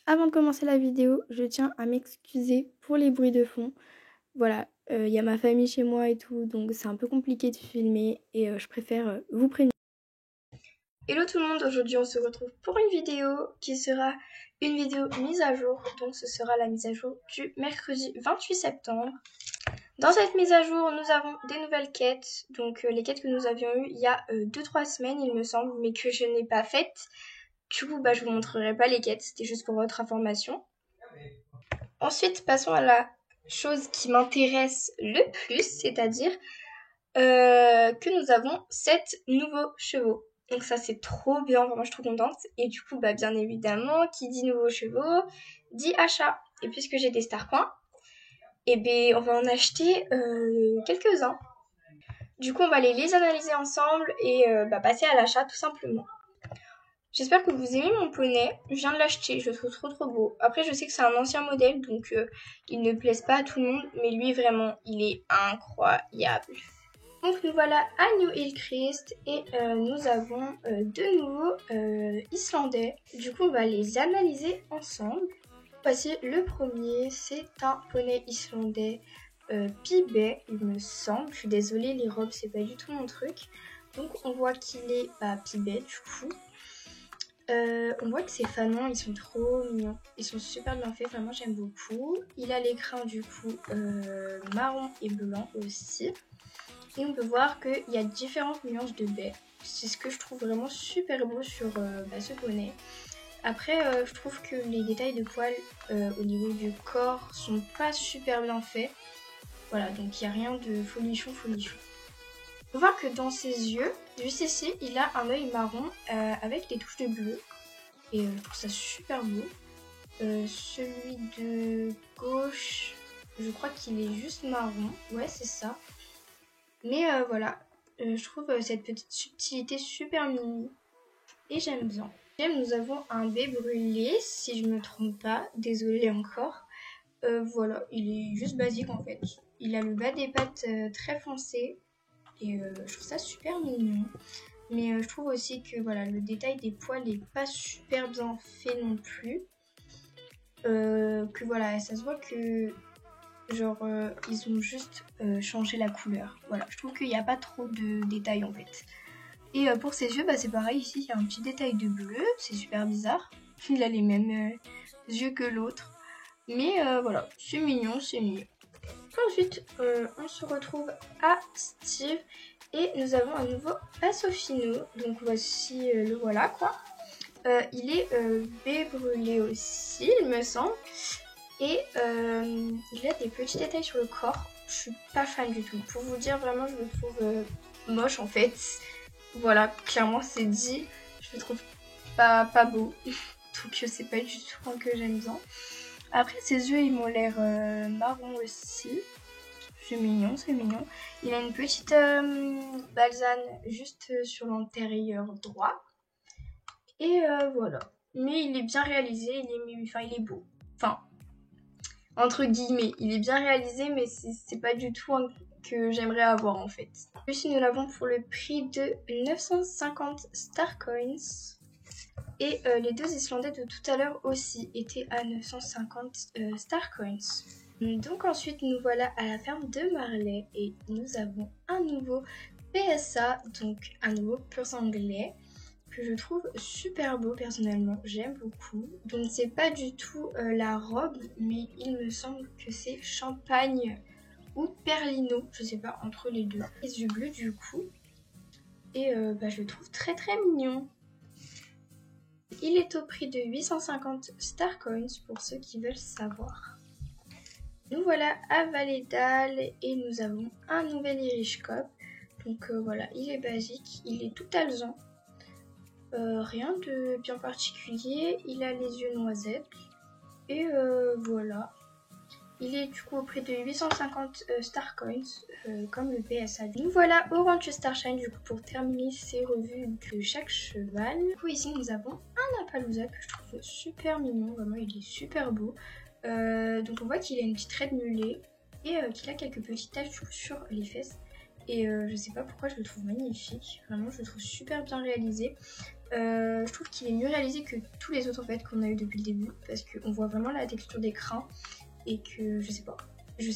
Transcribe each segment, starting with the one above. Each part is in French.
Avant de commencer la vidéo, je tiens à m'excuser pour les bruits de fond. Voilà, il y a ma famille chez moi et tout, donc c'est un peu compliqué de filmer et je préfère vous prévenir. Hello tout le monde, aujourd'hui on se retrouve pour une vidéo qui sera une vidéo mise à jour. Donc ce sera la mise à jour du mercredi 28 septembre. Dans cette mise à jour, nous avons des nouvelles quêtes. Donc les quêtes que nous avions eues il y a 2-3 semaines il me semble, mais que je n'ai pas faites. Du coup, je vous montrerai pas les quêtes, c'était juste pour votre information. Ensuite, passons à la chose qui m'intéresse le plus, c'est-à-dire que nous avons 7 nouveaux chevaux. Donc ça, c'est trop bien, vraiment, je suis trop contente. Et du coup, bien évidemment, qui dit nouveaux chevaux, dit achat. Et puisque j'ai des star points, on va en acheter quelques-uns. Du coup, on va les analyser ensemble et passer à l'achat tout simplement. J'espère que vous aimez mon poney, je viens de l'acheter, je le trouve trop beau. Après je sais que c'est un ancien modèle donc il ne plaise pas à tout le monde, mais lui vraiment il est incroyable. Donc nous voilà à New Hillcrest et nous avons deux nouveaux Islandais. Du coup on va les analyser ensemble. Voici le premier, c'est un poney islandais Pibet il me semble. Je suis désolée, les robes c'est pas du tout mon truc. Donc on voit qu'il est Pibet du coup. On voit que ces fanons, ils sont trop mignons. Ils sont super bien faits, vraiment j'aime beaucoup. Il a l'écrin du coup marron et blanc aussi. Et on peut voir qu'il y a différentes nuances de baies. C'est ce que je trouve vraiment super beau sur ce poney. Après, je trouve que les détails de poils au niveau du corps sont pas super bien faits. Voilà, donc il n'y a rien de folichon. On peut voir que dans ses yeux, juste ici, il a un œil marron avec des touches de bleu. Et je trouve ça super beau. Celui de gauche, je crois qu'il est juste marron. Ouais, c'est ça. Mais voilà, je trouve cette petite subtilité super mimi. Et j'aime bien. Nous avons un baie brûlé, si je me trompe pas. Désolée encore. Voilà, il est juste basique en fait. Il a le bas des pattes très foncé. Et je trouve ça super mignon. Mais je trouve aussi que voilà, le détail des poils est pas super bien fait non plus. Que voilà, ça se voit que genre ils ont juste changé la couleur. Voilà, je trouve qu'il n'y a pas trop de détails en fait. Et pour ses yeux, c'est pareil, ici il y a un petit détail de bleu, c'est super bizarre. Il a les mêmes yeux que l'autre. Mais voilà, c'est mignon. Ensuite, on se retrouve à Steve et nous avons un nouveau Passofino. Donc voici le voilà quoi. Il est baie brûlé aussi, il me semble. Et il a des petits détails sur le corps. Je suis pas fan du tout. Pour vous dire, vraiment, je le trouve moche en fait. Voilà, clairement c'est dit. Je le trouve pas beau. Donc c'est pas du tout un que j'aime bien. Après, ses yeux, ils m'ont l'air marron aussi. C'est mignon. Il a une petite balsane juste sur l'antérieur droit. Et voilà. Mais il est bien réalisé, il est beau. Enfin, entre guillemets, il est bien réalisé, mais c'est pas du tout un que j'aimerais avoir en fait. Celui-ci, nous l'avons pour le prix de 950 Star Coins. Et les deux Islandais de tout à l'heure aussi étaient à 950 Star Coins. Donc ensuite, nous voilà à la ferme de Marley et nous avons un nouveau PSA, donc un nouveau pur sanglais que je trouve super beau personnellement, j'aime beaucoup. Donc c'est pas du tout la robe, mais il me semble que c'est champagne ou perlino, je sais pas, entre les deux. Les yeux bleus du coup, et je le trouve très mignon. Il est au prix de 850 Star Coins pour ceux qui veulent savoir. Nous voilà à Valedal et nous avons un nouvel Irish Cop. Donc voilà, il est basique, il est tout alezan. Rien de bien particulier, il a les yeux noisettes et voilà. Il est du coup au prix de 850 Star Coins comme le PSA. Nous voilà au Rancho Starshine du coup pour terminer ces revues de chaque cheval. Du coup ici nous avons un Appaloosa que je trouve super mignon, vraiment il est super beau. Donc on voit qu'il a une petite raie de mulet et qu'il a quelques petites taches du coup sur les fesses. Et je sais pas pourquoi je le trouve magnifique, vraiment je le trouve super bien réalisé. Je trouve qu'il est mieux réalisé que tous les autres en fait qu'on a eu depuis le début, parce qu'on voit vraiment la texture d'écran et que je sais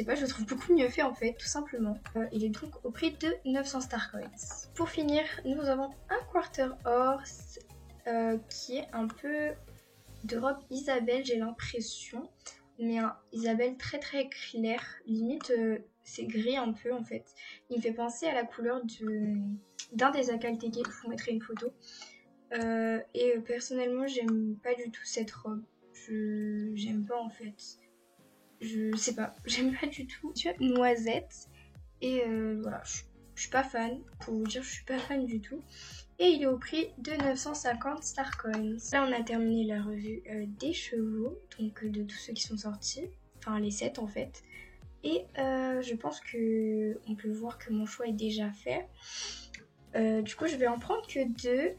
pas, je le trouve beaucoup mieux fait en fait, tout simplement. Il est donc au prix de 900 Star Coins. Pour finir, nous avons un Quarter Horse qui est un peu de robe Isabelle, j'ai l'impression, mais un Isabelle très très clair, limite c'est gris un peu en fait. Il me fait penser à la couleur d'un des Akalteke, je vous mettrai une photo. Personnellement j'aime pas du tout cette robe, j'aime pas en fait, je sais pas, j'aime pas du tout. Noisette et voilà, je suis pas fan, pour vous dire je suis pas fan du tout. Et il est au prix de 950 Star Coins. Là on a terminé la revue des chevaux, donc de tous ceux qui sont sortis, enfin les 7 en fait. Et je pense que on peut voir que mon choix est déjà fait. Du coup, je vais en prendre que 2.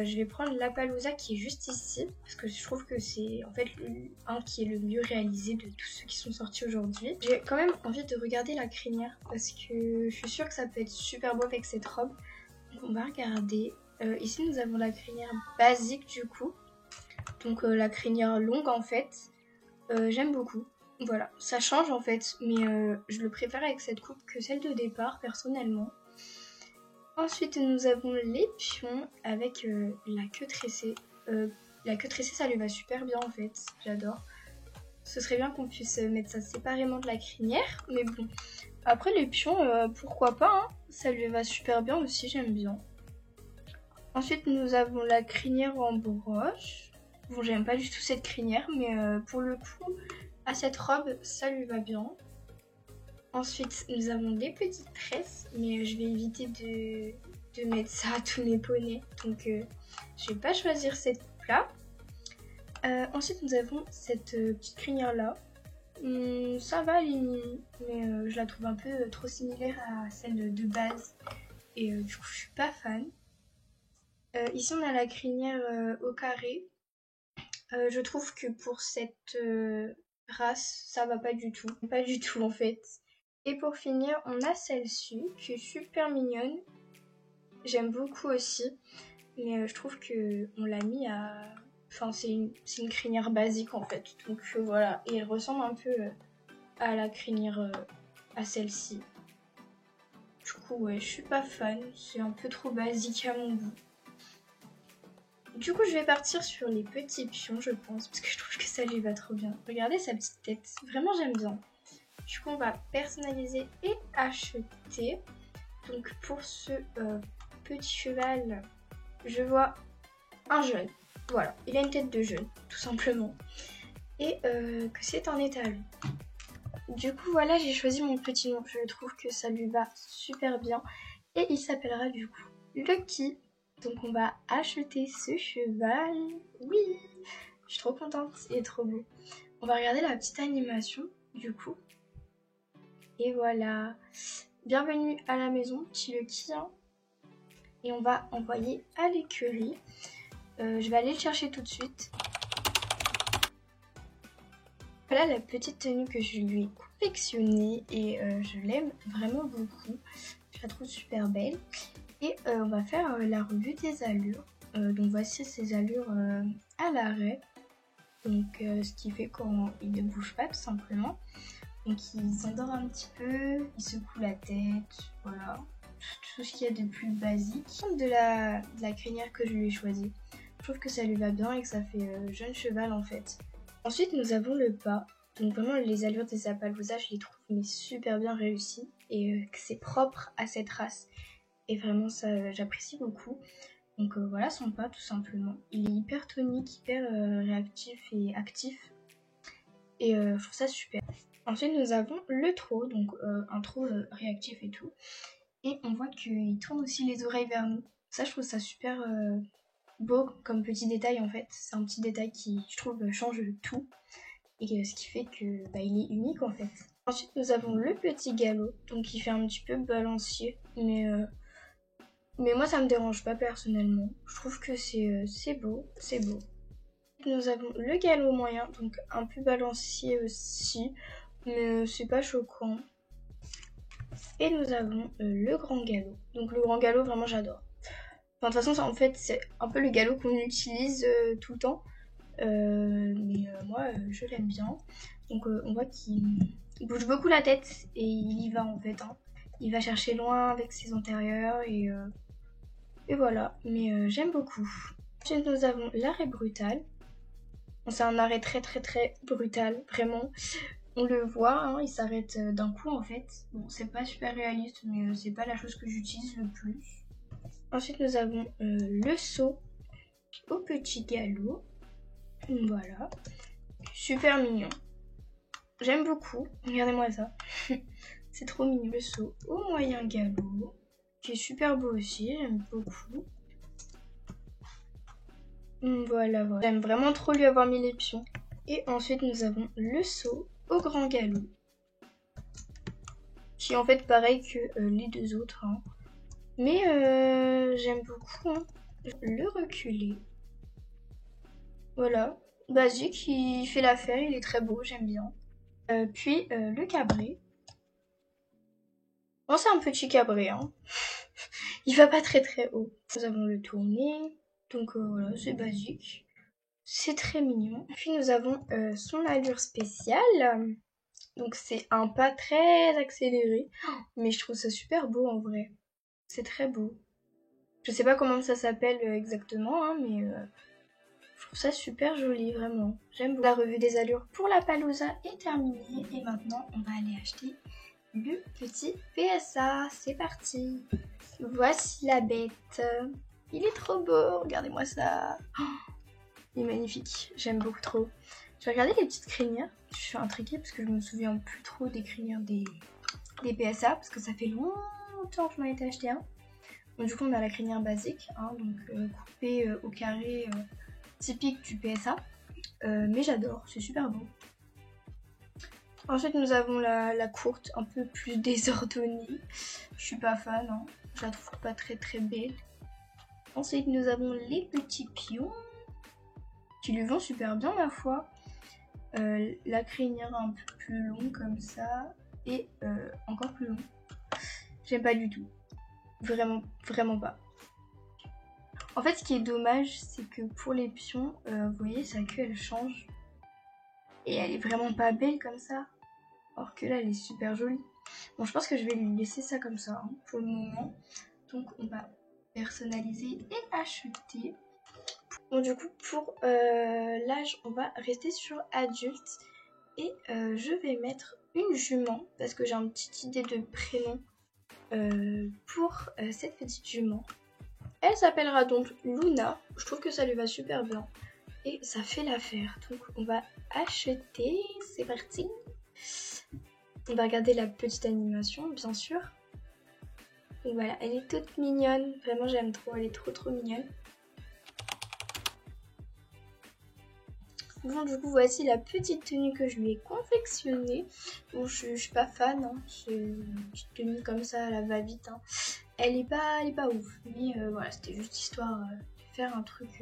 Je vais prendre l'Appaloosa qui est juste ici, parce que je trouve que c'est en fait un qui est le mieux réalisé de tous ceux qui sont sortis aujourd'hui. J'ai quand même envie de regarder la crinière, parce que je suis sûre que ça peut être super beau avec cette robe. Donc on va regarder. Ici, nous avons la crinière basique du coup. Donc la crinière longue en fait. J'aime beaucoup. Voilà, ça change en fait, mais je le préfère avec cette coupe que celle de départ personnellement. Ensuite, nous avons les pions avec la queue tressée. La queue tressée, ça lui va super bien en fait. J'adore. Ce serait bien qu'on puisse mettre ça séparément de la crinière. Mais bon, après les pions, pourquoi pas, hein. Ça lui va super bien aussi, j'aime bien. Ensuite, nous avons la crinière en broche. Bon, j'aime pas du tout cette crinière, mais pour le coup, à cette robe, ça lui va bien. Ensuite, nous avons des petites tresses, mais je vais éviter de mettre ça à tous mes poneys. Donc, je vais pas choisir cette coupe-là. Ensuite, nous avons cette petite crinière-là. Ça va, mais je la trouve un peu trop similaire à celle de base. Et du coup, je suis pas fan. Ici, on a la crinière au carré. Je trouve que pour cette race, ça va pas du tout. Pas du tout, en fait. Et pour finir, on a celle-ci qui est super mignonne. J'aime beaucoup aussi. Mais je trouve que on l'a mis à... Enfin, c'est une crinière basique en fait. Donc voilà. Et elle ressemble un peu à la crinière, à celle-ci. Du coup, ouais, je suis pas fan. C'est un peu trop basique à mon goût. Du coup, je vais partir sur les petits pions, je pense. Parce que je trouve que ça lui va trop bien. Regardez sa petite tête. Vraiment, j'aime bien. Du coup, on va personnaliser et acheter. Donc, pour ce petit cheval, je vois un jeune. Voilà, il a une tête de jeune, tout simplement. Et que c'est un étalon. Du coup, voilà, j'ai choisi mon petit nom. Je trouve que ça lui va super bien. Et il s'appellera du coup Lucky. Donc, on va acheter ce cheval. Oui, je suis trop contente, il est trop beau. On va regarder la petite animation, du coup. Et voilà, bienvenue à la maison, petit Lucky. Hein. Et on va envoyer à l'écurie. Je vais aller le chercher tout de suite. Voilà la petite tenue que je lui ai confectionnée et je l'aime vraiment beaucoup. Je la trouve super belle. Et on va faire la revue des allures. Donc voici ses allures à l'arrêt. Donc ce qui fait quand il ne bouge pas tout simplement. Donc il s'endort un petit peu, il secoue la tête, voilà. Tout ce qu'il y a de plus basique. De la crinière que je lui ai choisie. Je trouve que ça lui va bien et que ça fait jeune cheval en fait. Ensuite nous avons le pas. Donc vraiment les allures des Appaloosa je les trouve mais super bien réussies. Et que c'est propre à cette race. Et vraiment ça j'apprécie beaucoup. Donc voilà son pas tout simplement. Il est hyper tonique, hyper réactif et actif. Et je trouve ça super. Ensuite nous avons le trot. Donc un trot réactif et tout. Et on voit qu'il tourne aussi les oreilles vers nous. Ça je trouve ça super beau comme petit détail en fait. C'est un petit détail qui je trouve change tout. Et ce qui fait que bah, il est unique en fait. Ensuite nous avons le petit galop. Donc il fait un petit peu balancier. Mais moi ça me dérange pas personnellement. Je trouve que c'est beau. C'est beau. Nous avons le galop moyen. Donc un peu balancier aussi. Mais c'est pas choquant. Et nous avons le grand galop. Donc le grand galop vraiment j'adore. Enfin, de toute façon, ça, en fait, c'est un peu le galop qu'on utilise tout le temps. Moi, je l'aime bien. Donc, on voit qu'il bouge beaucoup la tête et il y va en fait. Hein. Il va chercher loin avec ses antérieurs et voilà. Mais j'aime beaucoup. Ensuite, nous avons l'arrêt brutal. Bon, c'est un arrêt très très très brutal, vraiment. On le voit, hein, il s'arrête d'un coup en fait. Bon, c'est pas super réaliste, mais c'est pas la chose que j'utilise le plus. Ensuite, nous avons le saut au petit galop. Voilà. Super mignon. J'aime beaucoup. Regardez-moi ça. C'est trop mignon. Le saut au moyen galop, qui est super beau aussi. J'aime beaucoup. Voilà, voilà. J'aime vraiment trop lui avoir mis les pions. Et ensuite, nous avons le saut au grand galop, qui est en fait pareil que les deux autres. Hein. Mais j'aime beaucoup. Hein. Le reculer. Voilà. Basique, il fait l'affaire, il est très beau, j'aime bien. Puis le cabré. Bon, c'est un petit cabré, hein. Il va pas très très haut. Nous avons le tourné. Donc voilà, c'est basique. C'est très mignon. Puis nous avons son allure spéciale. Donc c'est un pas très accéléré. Mais je trouve ça super beau en vrai. C'est très beau. Je sais pas comment ça s'appelle exactement, hein, mais je trouve ça super joli, vraiment. J'aime beaucoup. La revue des allures pour la Palooza est terminée. Et maintenant, on va aller acheter le petit PSA. C'est parti. Voici la bête. Il est trop beau, regardez-moi ça. Oh, il est magnifique, j'aime beaucoup trop. Je vais regarder les petites crinières. Je suis intriguée parce que je me souviens plus trop des crinières des PSA parce que ça fait longtemps que je m'en étais acheté un. Donc du coup on a la crinière basique, hein, donc coupée au carré typique du PSA. Mais j'adore, c'est super beau. Ensuite nous avons la courte, un peu plus désordonnée. Je suis pas fan, hein. Je la trouve pas très très belle. Ensuite nous avons les petits pions qui lui vont super bien ma foi. La crinière un peu plus longue comme ça et encore plus long. J'aime pas du tout. Vraiment, vraiment pas. En fait ce qui est dommage c'est que pour les pions, vous voyez sa queue elle change. Et elle est vraiment pas belle comme ça. Or que là elle est super jolie. Bon je pense que je vais lui laisser ça comme ça hein, pour le moment. Donc on va personnaliser et acheter. Bon du coup pour l'âge on va rester sur adulte. Et je vais mettre une jument parce que j'ai une petite idée de prénom pour cette petite jument. Elle s'appellera donc Luna. Je trouve que ça lui va super bien. Et ça fait l'affaire. Donc on va acheter. C'est parti. On va regarder la petite animation bien sûr. Donc voilà, elle est toute mignonne. Vraiment j'aime trop. Elle est trop trop mignonne. Bon du coup voici la petite tenue que je lui ai confectionnée. Bon je suis pas fan, hein. C'est une petite tenue comme ça, elle va vite. Hein. Elle est pas ouf, mais voilà c'était juste histoire de faire un truc,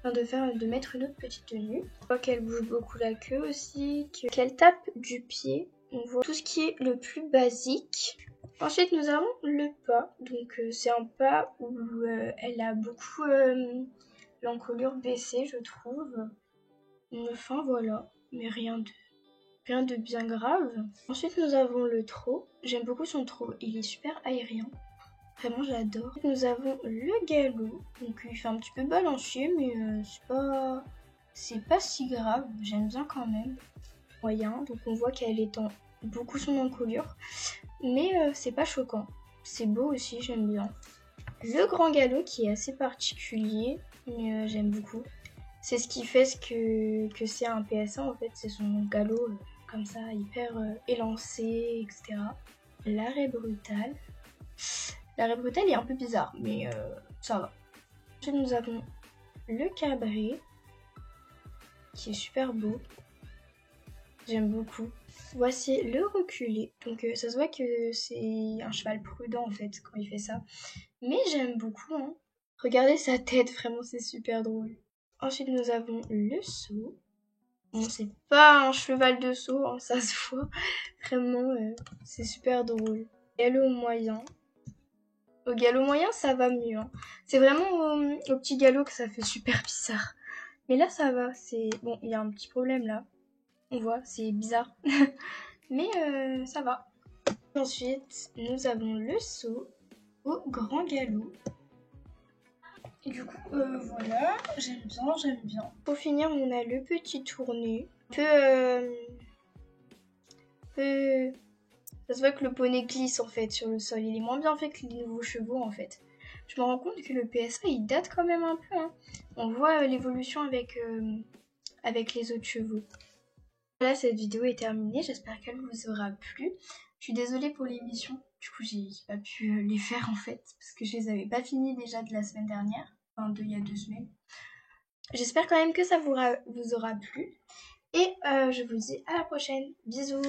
de mettre une autre petite tenue. On voit qu'elle bouge beaucoup la queue aussi, qu'elle tape du pied. On voit tout ce qui est le plus basique. Ensuite nous avons le pas, donc c'est un pas où elle a beaucoup l'encolure baissée je trouve. Enfin voilà, mais rien de bien grave. Ensuite nous avons le trot. J'aime beaucoup son trot, il est super aérien. Vraiment j'adore. Nous avons le galop. Donc il fait un petit peu balancier mais c'est pas si grave. J'aime bien quand même. Moyen. Donc on voit qu'elle étend beaucoup son encolure. Mais c'est pas choquant. C'est beau aussi, j'aime bien. Le grand galop qui est assez particulier. Mais j'aime beaucoup. C'est ce qui fait que c'est un PSA en fait, c'est son galop comme ça, hyper élancé, etc. L'arrêt brutal. L'arrêt brutal est un peu bizarre, mais ça va. Ensuite nous avons le cabré, qui est super beau. J'aime beaucoup. Voici le reculé. Donc ça se voit que c'est un cheval prudent en fait quand il fait ça. Mais j'aime beaucoup. Hein. Regardez sa tête, vraiment c'est super drôle. Ensuite, nous avons le saut. Bon, c'est pas un cheval de saut, hein, ça se voit. Vraiment, c'est super drôle. Et le moyen. Au galop moyen, ça va mieux, hein. C'est vraiment au petit galop que ça fait super bizarre. Mais là, ça va. C'est bon, il y a un petit problème là. On voit, c'est bizarre. Mais ça va. Ensuite, nous avons le saut au grand galop. Et du coup, voilà, j'aime bien. Pour finir, on a le petit tourné. Peu... Ça se voit que le poney glisse en fait sur le sol. Il est moins bien fait que les nouveaux chevaux en fait. Je me rends compte que le PSA il date quand même un peu, hein. On voit l'évolution avec les autres chevaux. Voilà, cette vidéo est terminée. J'espère qu'elle vous aura plu. Je suis désolée pour l'émission. Du coup, j'ai pas pu les faire en fait. Parce que je les avais pas finies déjà de la semaine dernière. Enfin, il y a 2 semaines. J'espère quand même que ça vous aura plu. Et je vous dis à la prochaine. Bisous!